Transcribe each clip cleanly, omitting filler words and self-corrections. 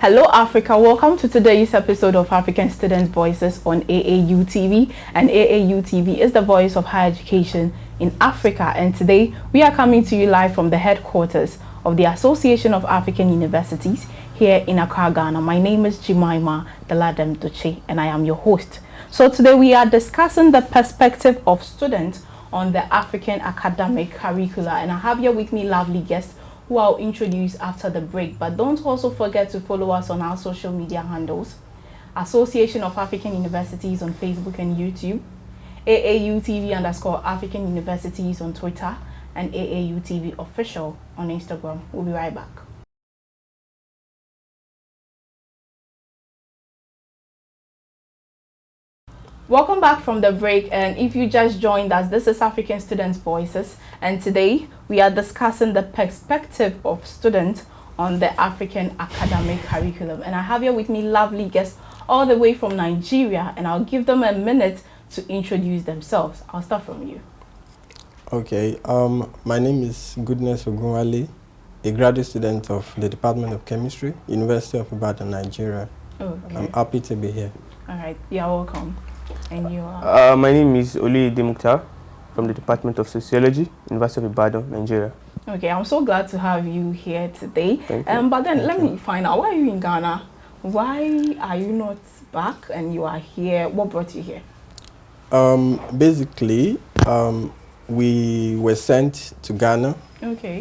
Hello Africa, welcome to today's episode of African Student Voices on AAU TV. And AAU TV is the voice of higher education in Africa. And today we are coming to you live from the headquarters of the Association of African Universities here in Accra, Ghana. My name is Jemima Daladem Doche and I am your host. So today we are discussing the perspective of students on the African academic curricula. And I have here with me lovely guests who I'll introduce after the break. But don't also forget to follow us on our social media handles. Association of African Universities on Facebook and YouTube, AAU TV _ African Universities on Twitter, and AAU TV Official on Instagram. We'll be right back. Welcome back from the break, and if you just joined us, this is African Students Voices, and today we are discussing the perspective of students on the African academic curriculum. And I have here with me lovely guests all the way from Nigeria, and I'll give them a minute to introduce themselves. I'll start from you. Okay, my name is Ogunwale, a graduate student of the Department of Chemistry, University of Ibadan, Nigeria. Okay. I'm happy to be here. All right, you're welcome. And you are? My name is Oloyede Mukhzar from the Department of Sociology, University of Ibadan, Nigeria. Okay, I'm so glad to have you here today. But then let me find out, why are you in Ghana? Why are you not back and you are here? What brought you here? Basically, we were sent to Ghana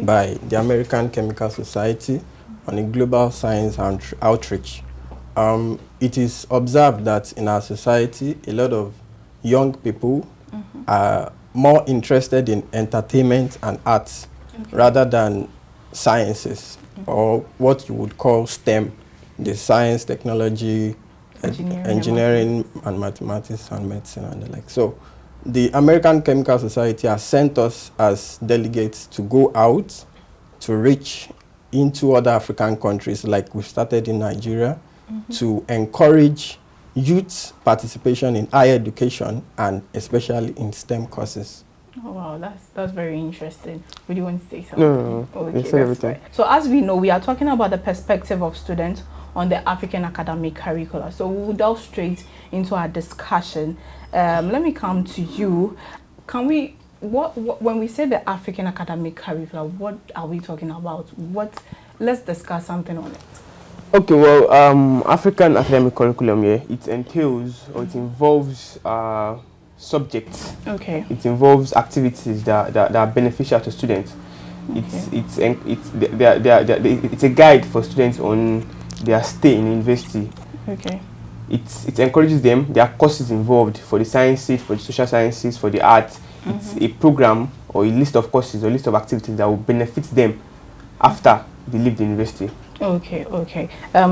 by the American Chemical Society on a global science outreach. It is observed that in our society, a lot of young people are more interested in entertainment and arts rather than sciences, or what you would call STEM, the science, technology, engineering and mathematics and medicine and the like. So the American Chemical Society has sent us as delegates to go out to reach into other African countries, like we started in Nigeria, to encourage youth participation in higher education and especially in STEM courses. Oh wow, that's very interesting. Would you want to say something? No. Okay, that's everything. Right. So as we know, we are talking about the perspective of students on the African academic curricula. So we will delve straight into our discussion. Let me come to you. Can we, when we say the African academic curricula, what are we talking about? Let's discuss something on it. Okay, well, African academic curriculum, it entails or it involves subjects. Okay. It involves activities that are beneficial to students. It's a guide for students on their stay in university. Okay. It encourages them. There are courses involved for the sciences, for the social sciences, for the arts. It's a program or a list of courses or list of activities that will benefit them after they leave the university. Okay.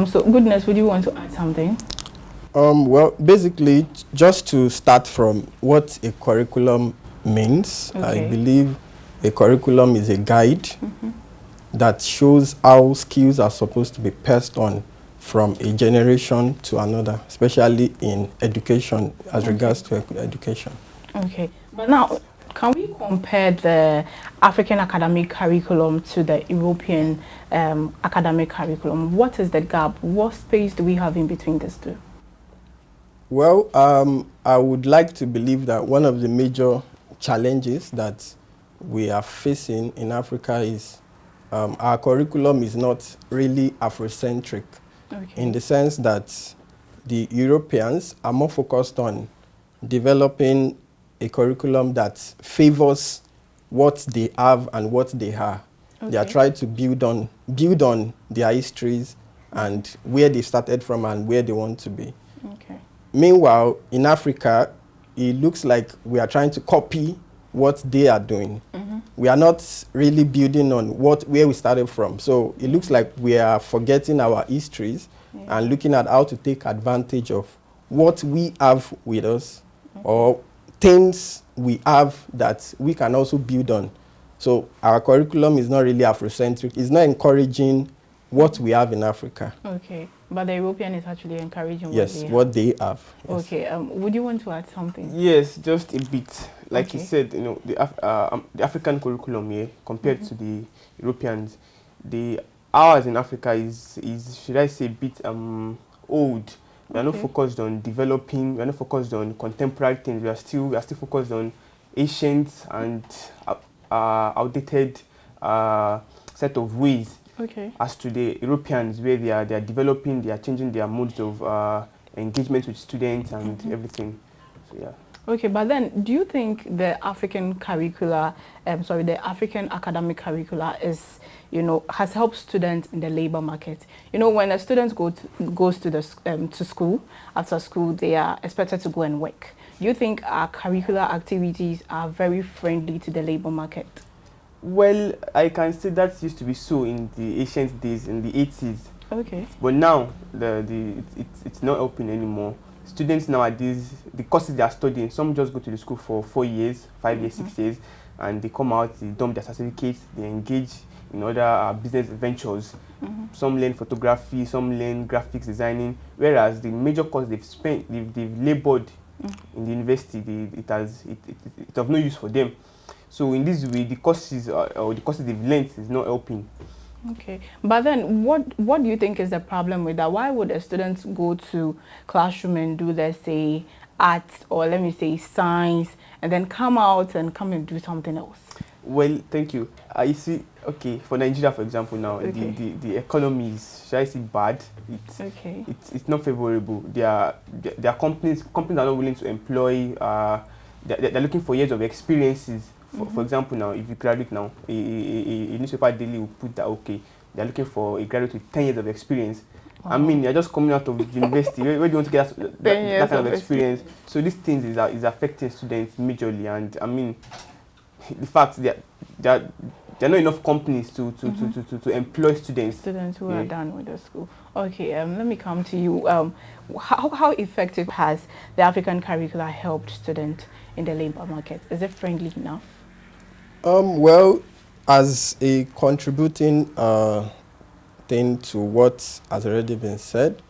So Goodness, would you want to add something? Well, basically, just to start from what a curriculum means, I believe a curriculum is a guide that shows how skills are supposed to be passed on from a generation to another, especially in education, as regards to education. Okay, but now, can we compare the African academic curriculum to the European academic curriculum? What is the gap? What space do we have in between these two? Well, I would like to believe that one of the major challenges that we are facing in Africa is our curriculum is not really Afrocentric, in the sense that the Europeans are more focused on developing a curriculum that favors what they have and what they are. They are trying to build on their histories and where they started from and where they want to be. Meanwhile, in Africa, it looks like we are trying to copy what they are doing. We are not really building on where we started from. So it looks like we are forgetting our histories and looking at how to take advantage of what we have with us or things we have that we can also build on. So our curriculum is not really Afrocentric. It's not encouraging what we have in Africa. Okay, but the European is actually encouraging what they have. Yes. Okay, would you want to add something? Yes, just a bit. Like you said, the African curriculum here compared to the Europeans, ours in Africa is should I say, a bit old. We are not focused on developing. We are not focused on contemporary things. We are still focused on ancient and outdated set of ways. As to the Europeans, where they are developing, they are changing their modes of engagement with students and everything. So yeah. Okay, but then do you think the African curricula, the African academic curricula is, has helped students in the labor market? When a student goes to school, after school, they are expected to go and work. Do you think our curricular activities are very friendly to the labor market? Well, I can say that used to be so in the ancient days, in the 80s. Okay. But now, it's not open anymore. Students nowadays, the courses they are studying, some just go to the school for 4 years, 5 years, 6 years, and they come out, they dump their certificates, they engage in other business ventures. Some learn photography, some learn graphics designing, whereas the major course they've labored in the university, it's of no use for them. So in this way, the courses or the courses they've learned is not helping. Okay, but then what do you think is the problem with that? Why would a student go to classroom and do, let's say, arts, or let me say science, and then come out and do something else? Well, thank you. You see, okay, for Nigeria, for example, now the economy is, should I say, bad? It's not favorable. There are companies are not willing to employ. They're looking for years of experiences. For example, now, if you graduate now, a newspaper daily will put that, okay, they're looking for a graduate with 10 years of experience. Wow. I mean, you're just coming out of university. Where do you want to get that kind of experience? So these things is affecting students majorly. And I mean, the fact that there are not enough companies to employ students. Students who are done with the school. Okay, let me come to you. How effective has the African curricula helped students in the labor market? Is it friendly enough? Well, as a contributing thing to what has already been said,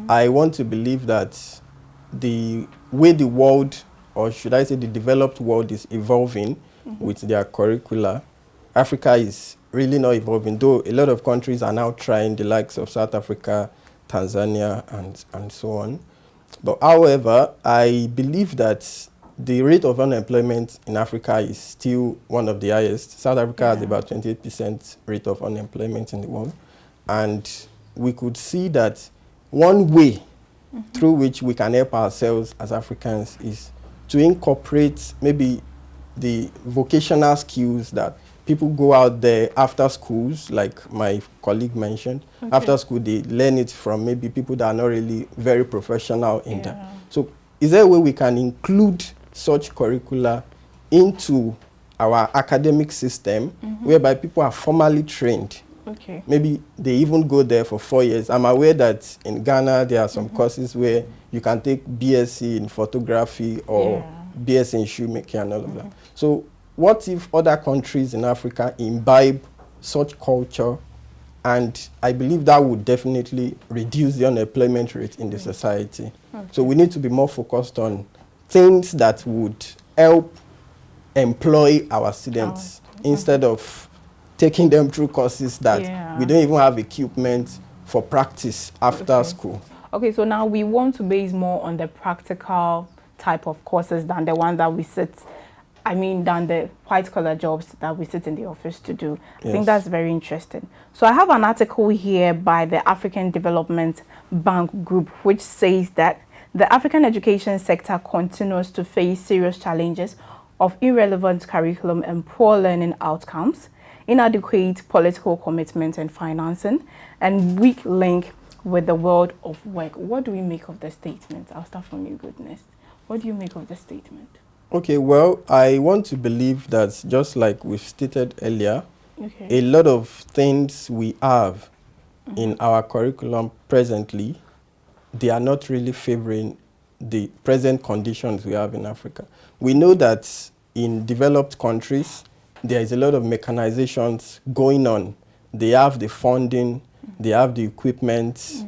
I want to believe that the way the world, or should I say the developed world, is evolving with their curricula, Africa is really not evolving, though a lot of countries are now trying, the likes of South Africa, Tanzania, and so on. But however, I believe that the rate of unemployment in Africa is still one of the highest. South Africa has about 28% rate of unemployment in the world. And we could see that one way through which we can help ourselves as Africans is to incorporate maybe the vocational skills that people go out there after schools, like my colleague mentioned. After school, they learn it from maybe people that are not really very professional in that. So is there a way we can include such curricula into our academic system whereby people are formally trained? Maybe they even go there for 4 years. I'm aware that in Ghana, there are some courses where you can take BSc in photography or BSc in shoemaking and all of that. So what if other countries in Africa imbibe such culture? And I believe that would definitely reduce the unemployment rate in the society. So we need to be more focused on things that would help employ our students instead of taking them through courses that we don't even have equipment for practice after school. Okay, so now we want to base more on the practical type of courses than the one that we sit, than the white-collar jobs that we sit in the office to do. I think that's very interesting. So I have an article here by the African Development Bank Group, which says that the African education sector continues to face serious challenges of irrelevant curriculum and poor learning outcomes, inadequate political commitment and financing, and weak link with the world of work. What do we make of the statement? I'll start from you, Goodness. What do you make of the statement? Okay, well, I want to believe that just like we've stated earlier, a lot of things we have in our curriculum presently, they are not really favoring the present conditions we have in Africa. We know that in developed countries, there is a lot of mechanizations going on. They have the funding, they have the equipment.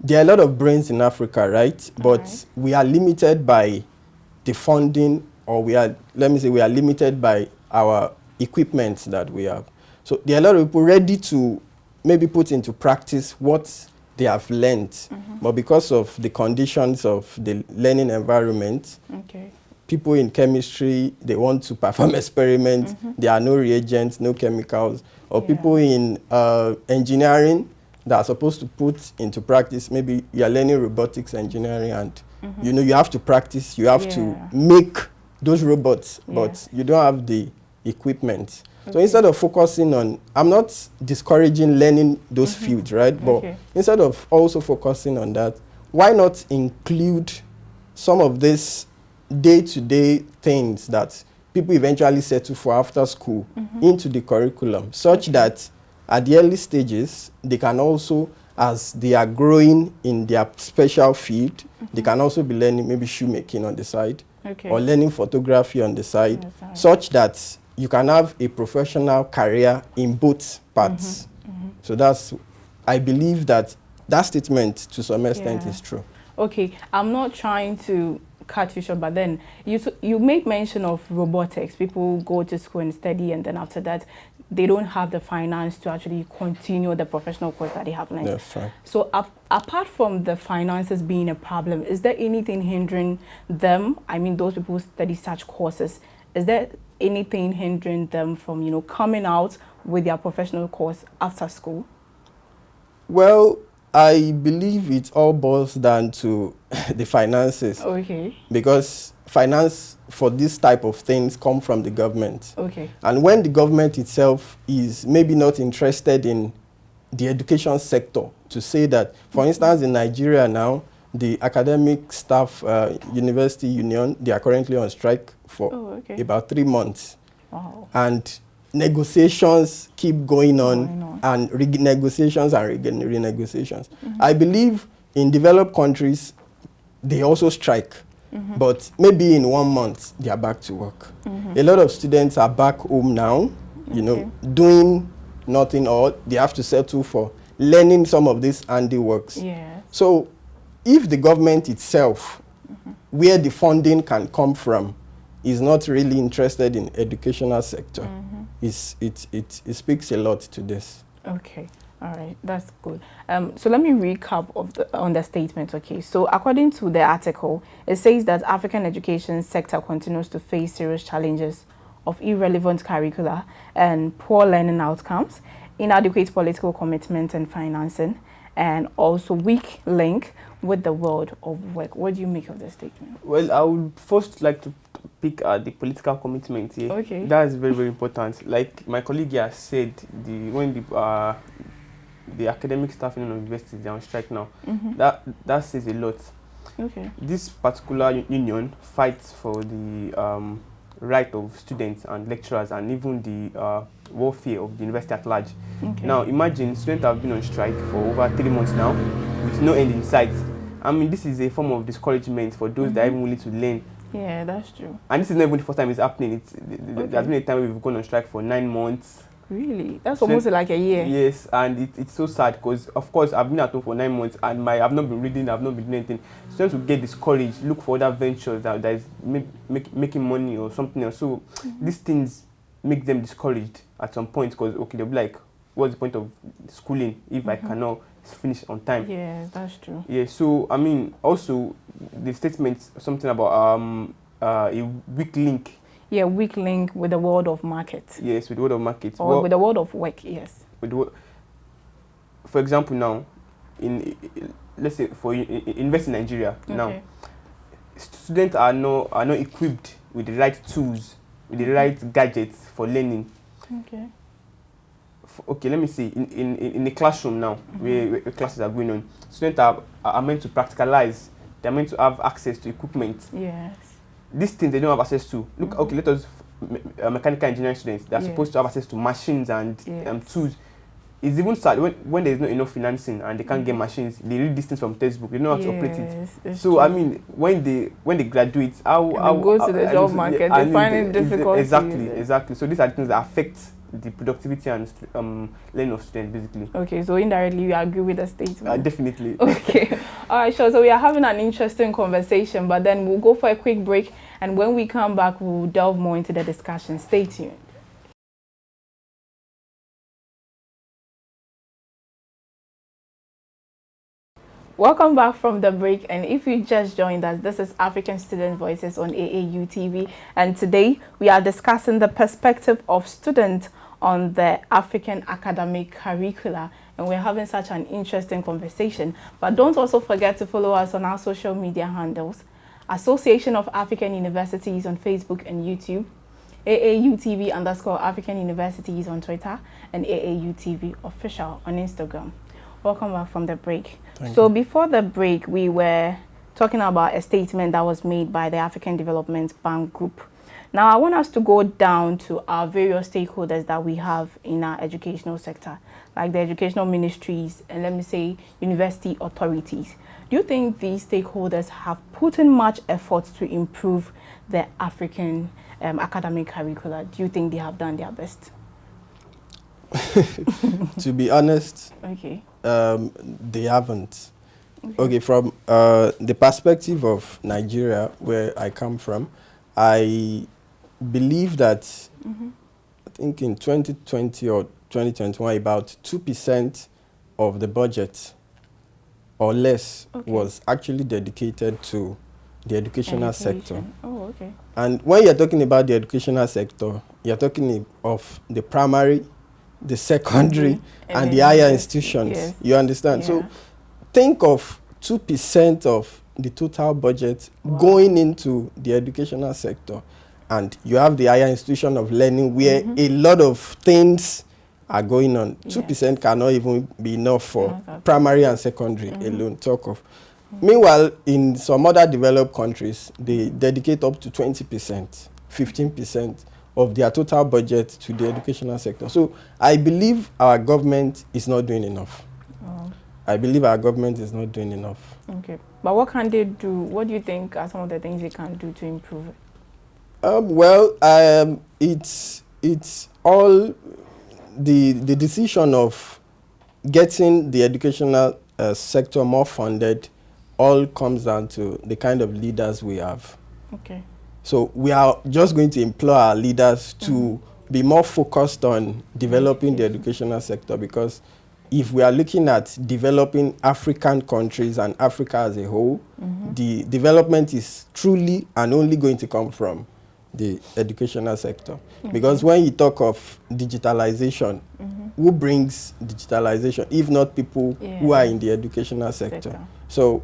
There are a lot of brains in Africa, right? But we are limited by the funding, or we are limited by our equipment that we have. So there are a lot of people ready to maybe put into practice what they have learned. But because of the conditions of the learning environment, people in chemistry, they want to perform experiments. There are no reagents, no chemicals. Or people in engineering that are supposed to put into practice, maybe you are learning robotics engineering and you know you have to practice, you have to make those robots, but you don't have the equipment. So instead of focusing on, I'm not discouraging learning those fields, right? But instead of also focusing on that, why not include some of these day-to-day things that people eventually settle for after school into the curriculum, such that at the early stages, they can also, as they are growing in their special field, they can also be learning maybe shoemaking on the side, or learning photography on the side, such that you can have a professional career in both parts. So that's, I believe that that statement to some extent is true. Okay, I'm not trying to cut you short, but then you made mention of robotics. People go to school and study, and then after that, they don't have the finance to actually continue the professional course that they have learned. That's right. So apart from the finances being a problem, is there anything hindering them? I mean, those people who study such courses, is there anything hindering them from, you know, coming out with their professional course after school? Well, I believe it all boils down to the finances. Okay. Because finance for this type of things come from the government. Okay. And when the government itself is maybe not interested in the education sector, to say that, for instance, in Nigeria now, the academic staff university union, they are currently on strike for about 3 months. Wow. And negotiations keep going on, and renegotiations and renegotiations. I believe in developed countries, they also strike. But maybe in 1 month, they are back to work. A lot of students are back home now, you know, doing nothing, or they have to settle for learning some of these handiworks. So if the government itself, where the funding can come from, is not really interested in educational sector, it speaks a lot to this. Okay. All right, that's good. So let me recap on the statement. Okay, so according to the article, it says that African education sector continues to face serious challenges of irrelevant curricula and poor learning outcomes, inadequate political commitment and financing, and also weak link with the world of work. What do you make of the statement? Well, I would first like to pick the political commitment here. Okay. That is very, very important. Like my colleague here said, when the academic staff in the university, they are on strike now. That says a lot. Okay. This particular union fights for the right of students and lecturers, and even the welfare of the university at large. Okay. Now, imagine students have been on strike for over 3 months now, with no end in sight. I mean, this is a form of discouragement for those that are even willing to learn. Yeah, that's true. And this is not even the first time it's happening. There's been a time we've gone on strike for 9 months. Really? That's almost like a year. Yes, and it's so sad because, of course, I've been at home for 9 months and I've not been reading, I've not been doing anything. Students will get discouraged, look for other ventures that is making money or something else. So these things make them discouraged at some point because, okay, they'll be like, what's the point of schooling if I cannot finish on time? Yeah, that's true. Yeah, so, I mean, also, the statement, something about a weak link. Yeah, weak link with the world of market. Yes, with the world of market. Or with the world of work, yes. For example, now, let's say for invest in Nigeria, now, students are not equipped with the right tools, with the right gadgets for learning. Okay. Okay, let me see. In the classroom now, where classes are going on, students are meant to practicalize. They're meant to have access to equipment. Yes. These things they don't have access to. Look, okay, let us mechanical engineering students. They're supposed to have access to machines and tools. It's even sad when there's not enough financing and they can't get machines. They read this things from textbook. They don't know how to operate it. So true. I mean, when they graduate, they go to the job market, they find it difficult. Exactly. So these are things that affect the productivity and learning of students, basically. Okay, so indirectly you agree with the statement? Definitely. Okay. All right, sure. So we are having an interesting conversation, but then we'll go for a quick break, and when we come back, we'll delve more into the discussion. Stay tuned. Welcome back from the break, and if you just joined us, this is African Student Voices on AAU TV, and today we are discussing the perspective of students on the African academic curricula, and we're having such an interesting conversation. But don't also forget to follow us on our social media handles: Association of African Universities on Facebook and YouTube, AAUTV_African Universities on Twitter, and AAUTV Official on Instagram. Welcome back from the break. So before the break, we were talking about a statement that was made by the African Development Bank Group. Now, I want us to go down to our various stakeholders that we have in our educational sector, like the educational ministries and, let me say, university authorities. Do you think these stakeholders have put in much effort to improve the African academic curricula? Do you think they have done their best? To be honest, they haven't. Okay, from the perspective of Nigeria, where I come from, I believe that I think in 2020 or 2021, about 2% of the budget or less was actually dedicated to the educational sector. Oh, okay. And when you're talking about the educational sector, you're talking of the primary, the secondary, and the higher institutions. Yes. You understand? Yeah. So think of 2% of the total budget going into the educational sector. And you have the higher institution of learning where a lot of things are going on. 2% cannot even be enough for primary and secondary alone, talk of. Meanwhile, in some other developed countries, they dedicate up to 20%, 15% of their total budget to the educational sector. So I believe our government is not doing enough. I believe our government is not doing enough. Okay. But what can they do? What do you think are some of the things they can do to improve it? It's all the decision of getting the educational sector more funded all comes down to the kind of leaders we have. Okay. So we are just going to implore our leaders to be more focused on developing the educational sector, because if we are looking at developing African countries and Africa as a whole, the development is truly and only going to come from the educational sector. Because when you talk of digitalization, who brings digitalization if not people who are in the educational sector? So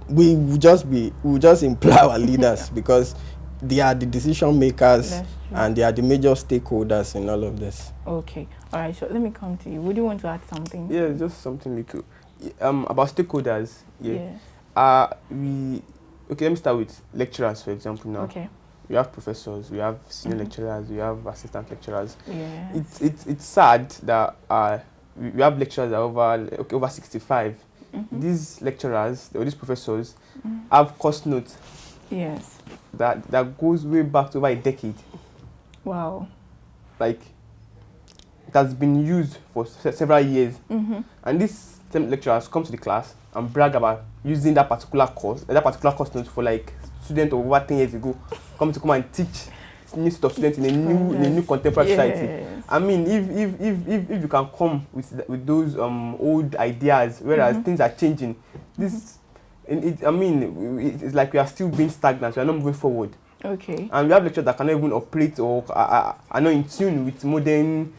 we will just implore our leaders because they are the decision makers and they are the major stakeholders in all of this. Okay. All right. So let me come to you. Would you want to add something? Yeah, just something little. About stakeholders. Let me start with lecturers, for example. Now. Okay. We have professors, we have senior lecturers, we have assistant lecturers. Yes. It's sad that we have lecturers that are over 65. These lecturers or these professors have course notes. Yes. That goes way back to over a decade. Wow. Like, it has been used for several years. And these same lecturers come to the class and brag about using that particular course note for like students of over 10 years ago, come and teach new set of students in a new contemporary society. I mean, if you can come with those old ideas, whereas things are changing, it's like we are still being stagnant. We are not moving forward. Okay. And we have lecturers that cannot even operate or are not in tune with modern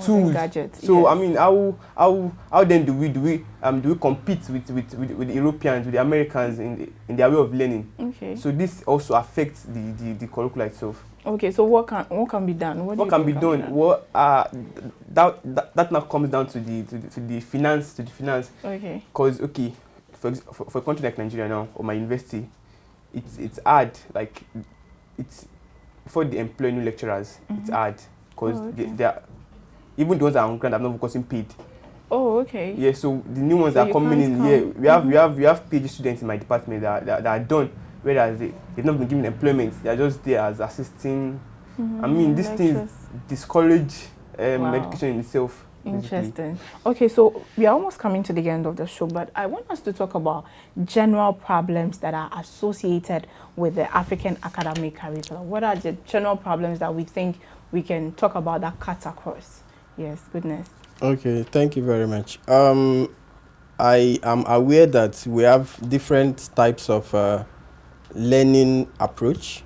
tools. Gadgets, so how then do we compete with the Europeans, with the Americans in their way of learning? Okay. So this also affects the curricula itself. Okay. So what can be done? What can be done? Well, that now comes down to the finance. Okay. Because for a country like Nigeria now, or my university, it's hard. Like it's for the employ new lecturers. It's hard. Because they are, even the ones that are on grant are not gotten paid. Oh, okay. Yeah, so the new ones that are coming in here, we have PhD students in my department that are done, whereas they've not been given employment. They are just there as assisting. I mean, these things discourage education in itself. Interesting. Okay, so we are almost coming to the end of the show, but I want us to talk about general problems that are associated with the African academic curriculum. What are the general problems that we think we can talk about that cut across? Yes, goodness. Okay, thank you very much. I am aware that we have different types of learning approach.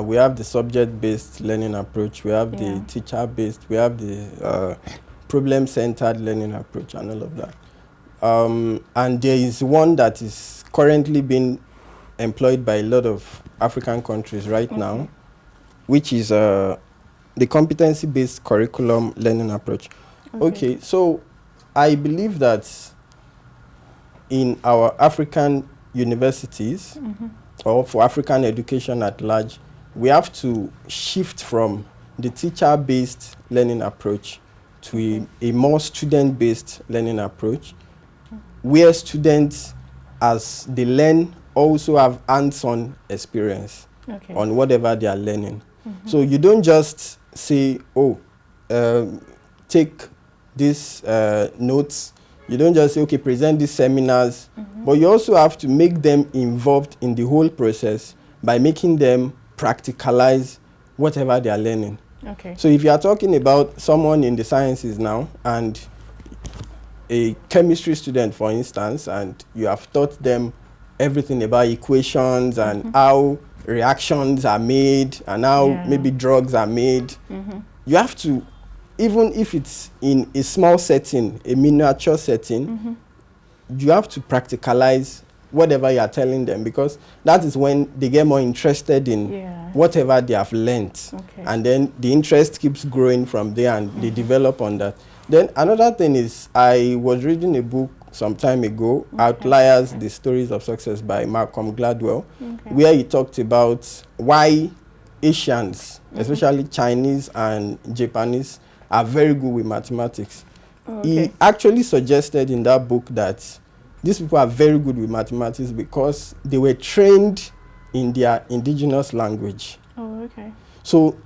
We have the subject-based learning approach, we have the teacher-based, we have the problem-centered learning approach and all of that. And there is one that is currently being employed by a lot of African countries right now, which is the competency-based curriculum learning approach. Okay, so I believe that in our African universities, or for African education at large, we have to shift from the teacher-based learning approach to a more student-based learning approach, where students, as they learn, also have hands-on experience on whatever they are learning. So you don't just say, oh, take these notes. You don't just say, okay, present these seminars, but you also have to make them involved in the whole process by making them practicalize whatever they are learning. So if you are talking about someone in the sciences now and a chemistry student, for instance, and you have taught them everything about equations and how reactions are made and how maybe drugs are made, you have to, even if it's in a small setting, a miniature setting, you have to practicalize whatever you are telling them, because that is when they get more interested in whatever they have learned. And then the interest keeps growing from there and they develop on that. Then another thing is, I was reading a book some time ago, Outliers, The Stories of Success by Malcolm Gladwell, where he talked about why Asians, especially Chinese and Japanese, are very good with mathematics. He actually suggested in that book that these people are very good with mathematics because they were trained in their indigenous language. So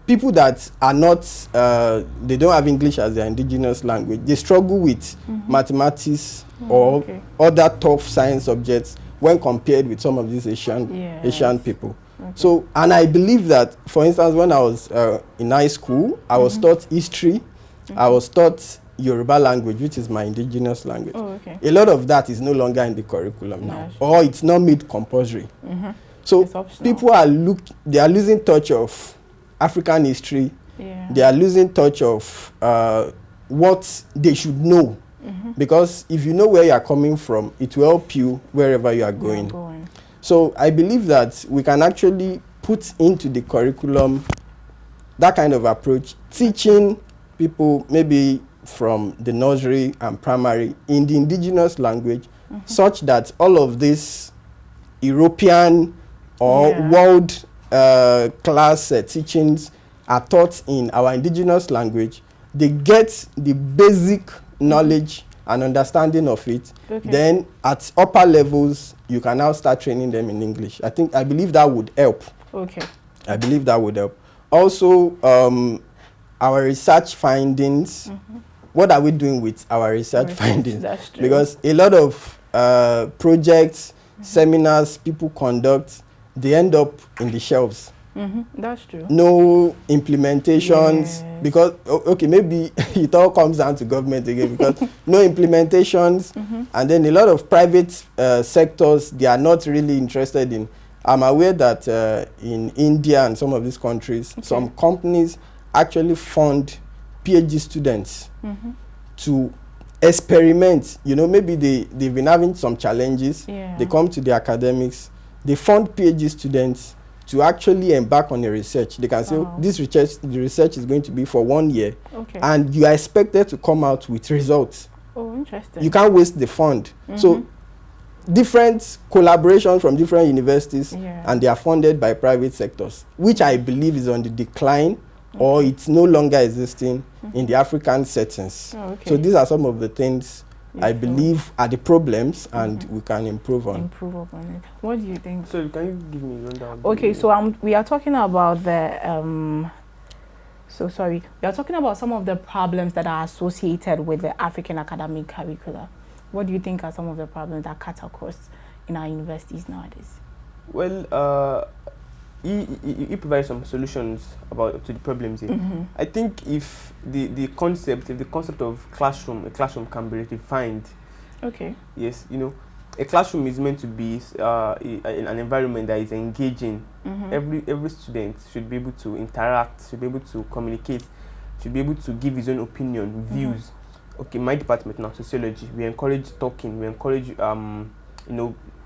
people that are not, they don't have English as their indigenous language, they struggle with mathematics or other tough science subjects when compared with some of these Asian people. So, and I believe that, for instance, when I was in high school, I was taught history, I was taught Yoruba language, which is my indigenous language. A lot of that is no longer in the curriculum now, or it's not made compulsory. So people are they are losing touch of African history. They are losing touch of what they should know, because if you know where you are coming from, it will help you wherever you are going. So I believe that we can actually put into the curriculum that kind of approach, teaching people maybe from the nursery and primary in the indigenous language, such that all of this European or world class teachings are taught in our indigenous language. They get the basic knowledge and understanding of it. Then at upper levels, you can now start training them in English. I believe that would help. I believe that would help. Also, our research findings. What are we doing with our research findings? Because a lot of projects, seminars people conduct, they end up in the shelves. That's true. No implementations, because maybe it all comes down to government again, because no implementations, and then a lot of private sectors, they are not really interested in. I'm aware that in India and some of these countries, some companies actually fund PhD students to experiment. You know, maybe they've been having some challenges. They come to the academics, they fund PhD students to actually embark on a research. They can say, the research is going to be for 1 year, and you are expected to come out with results. Interesting. You can't waste the fund. So different collaborations from different universities, and they are funded by private sectors, which I believe is on the decline, or it's no longer existing in the African settings. So these are some of the things I believe are the problems, and we can improve on. It. What do you think? So can you give me a rundown? Okay, so we are talking about the we are talking about some of the problems that are associated with the African academic curricula. What do you think are some of the problems that cut across in our universities nowadays? Well, you provide some solutions to the problems here. I think if the concept of a classroom can be redefined, Okay. Yes, a classroom is meant to be an environment that is engaging. Every student should be able to interact, should be able to communicate, should be able to give his own opinion, views. Okay, my department now, sociology, we encourage talking, we encourage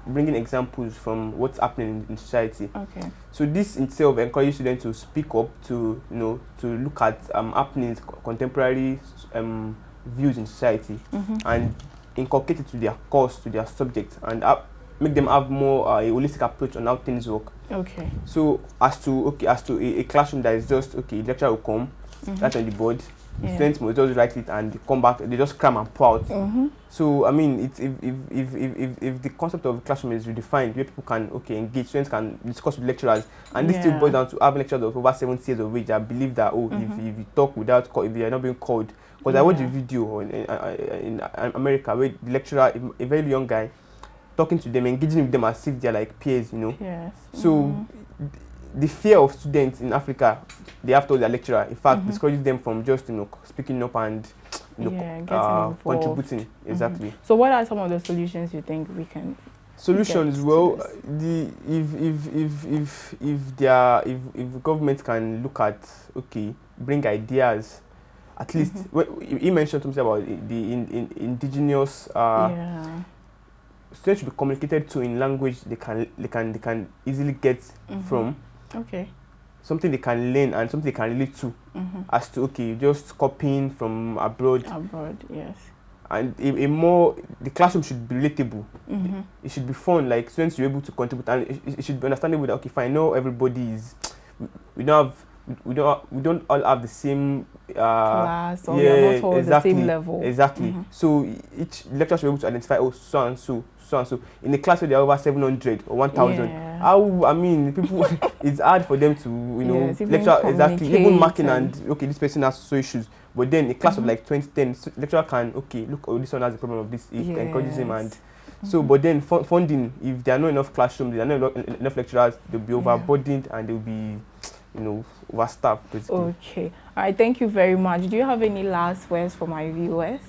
bringing examples from what's happening in society. Okay. So this itself encourages students to speak up, to look at happenings, contemporary views in society, and inculcate it to their course, to their subject, and make them have more a holistic approach on how things work. Okay. So as to a classroom that is just lecturer will come, that's on the board. Students must just write it and they come back. They just cram and pour out. So I mean, if the concept of the classroom is redefined, where people can engage, students can discuss with lecturers, and this still boils down to having lecturers of over 70 years of age that believe that if you talk without if you are not being called. Because I watched a video in America where the lecturer, a very young guy, talking to them, engaging with them as if they're like peers, Yes. So the fear of students in Africa, they have told their lecturer, in fact, discourages them from just speaking up and contributing. Exactly. So what are some of the solutions you think we can? Solutions, well, if the government can look at bring ideas, at least he mentioned something about the indigenous students should be communicated to in language they can easily get from. Okay. Something they can learn and something they can relate to, as to just copying from abroad. Yes. And the classroom should be relatable. It should be fun, like students should be able to contribute, and it should be understandable that fine, no, everybody is, we don't all have the same class, or we are not all the same level. Exactly. So each lecturer should be able to identify so and so. In a class where there are over 700 or 1,000, people, it's hard for them to lecture exactly, even marking and this person has social issues. But then a class of like 2010, lecturer can look, this one has a problem of this, it encourages him, and so. But then funding, if there are not enough classrooms, there are not enough lecturers, they'll be overburdened and they'll be overstaffed basically. Okay. All right. Thank you very much. Do you have any last words for my viewers?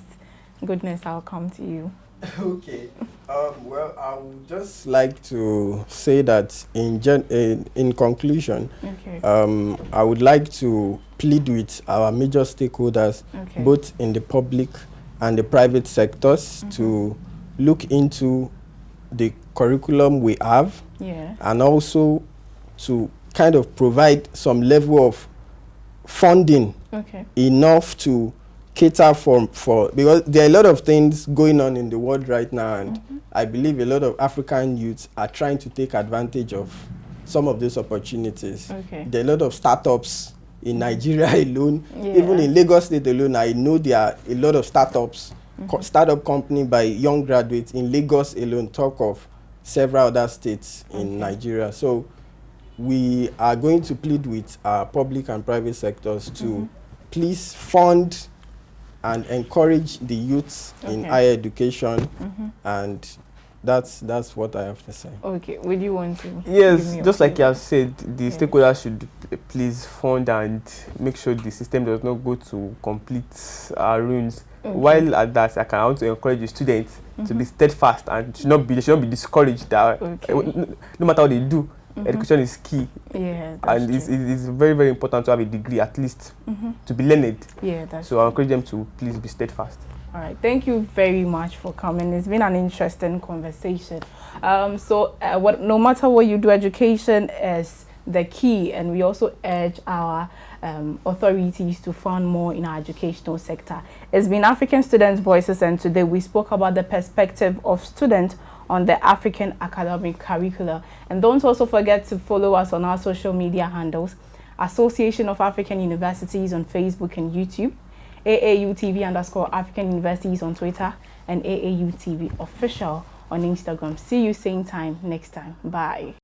Goodness, I'll come to you. Okay. Well, I would just like to say that in conclusion, I would like to plead with our major stakeholders, both in the public and the private sectors, to look into the curriculum we have, and also to kind of provide some level of funding enough to cater for because there are a lot of things going on in the world right now, and I believe a lot of African youths are trying to take advantage of some of these opportunities. There are a lot of startups in Nigeria alone, even in Lagos State alone. I know there are a lot of startups, startup company by young graduates in Lagos alone, talk of several other states in Nigeria. So we are going to plead with our public and private sectors to please fund and encourage the youths in higher education, and that's what I have to say. Okay, would you want to? Yes, just like you have said, the stakeholders should please fund and make sure the system does not go to complete ruins. While at that, I want to encourage the students to be steadfast and they should not be discouraged that no matter what they do, education is key. And it's very, very important to have a degree at least to be learned. So I encourage them to please be steadfast. All right, thank you very much for coming. It's been an interesting conversation. No matter what you do, education is the key, and we also urge our authorities to fund more in our educational sector. It's been African Students' Voices, and today we spoke about the perspective of students on the African academic curricula. And don't also forget to follow us on our social media handles: Association of African Universities on Facebook and YouTube, AAUTV_African Universities on Twitter, and AAUTV Official on Instagram. See you same time next time. Bye.